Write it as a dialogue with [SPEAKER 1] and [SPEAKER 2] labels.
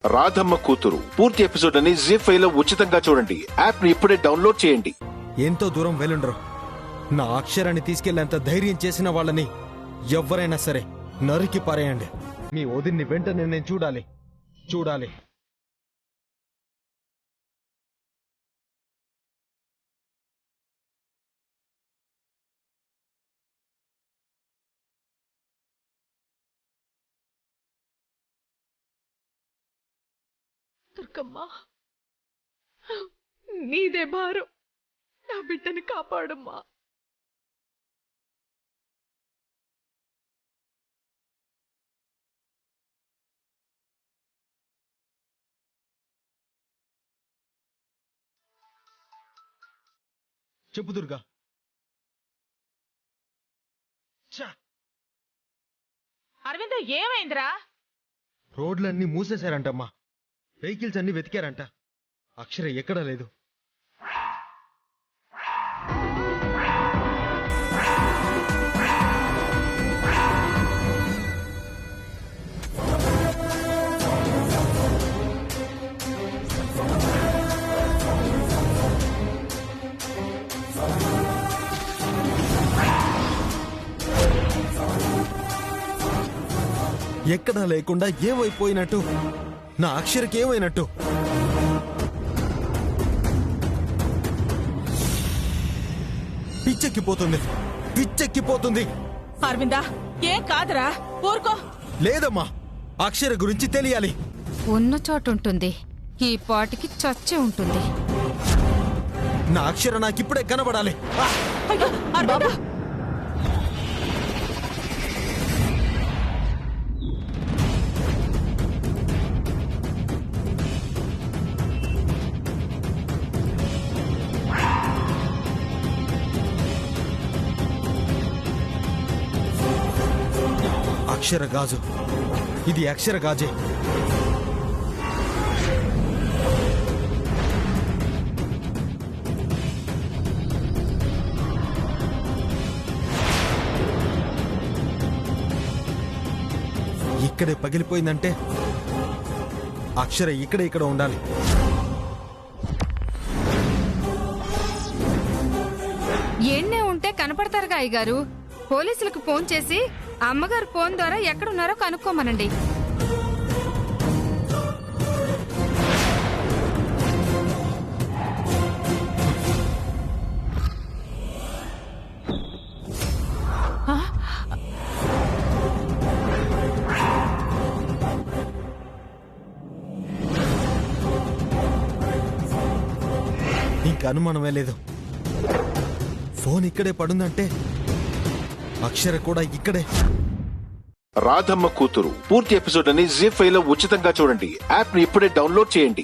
[SPEAKER 1] రాధమ్మ కూతురు పూర్తి ఎపిసోడ్ అని జీ5 లో ఉచితంగా చూడండి. యాప్ ని ఇప్పుడే డౌన్లోడ్ చేయండి.
[SPEAKER 2] ఎంతో దూరం వెళ్ళండ్రు. నా అక్షరాన్ని తీసుకెళ్లేంత ధైర్యం చేసిన వాళ్ళని ఎవ్వరైనా సరే నరికి పారేయండి. మీ వదిన్ని వెంటనే నేను చూడాలి.
[SPEAKER 3] దుర్గమ్మ, నీదే భారం, నా బిడ్డని కాపాడమ్మా.
[SPEAKER 2] చెప్పు దుర్గా.
[SPEAKER 3] అరవింద, ఏమైందిరా?
[SPEAKER 2] రోడ్లన్నీ మూసేశారంటమ్మా. వెహికల్స్ అన్ని వెతికారంట. అక్షర ఎక్కడా లేదు. ఎక్కడా లేకుండా ఏమైపోయినట్టు? నా అక్షరకి ఏమైనట్టు? పిచ్చెక్కిపోతుంది.
[SPEAKER 3] అరవింద, ఏం కాదురా, ఊరుకో.
[SPEAKER 2] లేదమ్మా, అక్షర గురించి తెలియాలి.
[SPEAKER 4] ఉన్న చోటుంటుంది, ఈ పాటికి చచ్చి ఉంటుంది.
[SPEAKER 2] నా అక్షర నాకిప్పుడే కనబడాలి.
[SPEAKER 3] అయ్యో, అరవింద.
[SPEAKER 2] అక్షర గాజు, ఇది అక్షర గాజే. ఇక్కడే పగిలిపోయిందంటే అక్షర ఇక్కడ ఉండాలి.
[SPEAKER 4] ఎన్నే ఉంటే కనపడతారుగా అయ్యగారు. పోలీసులకు ఫోన్ చేసి అమ్మగారు ఫోన్ ద్వారా ఎక్కడున్నారో కనుక్కోమనండి.
[SPEAKER 2] ఇంక అనుమానమే లేదు. ఫోన్ ఇక్కడే పడుందంటే అక్షర కూడా ఇక్కడే.
[SPEAKER 1] రాధమ్మ కూతురు పూర్తి ఎపిసోడ్ అని జీ5 లో ఉచితంగా చూడండి. యాప్ ని ఇప్పుడే డౌన్లోడ్ చేయండి.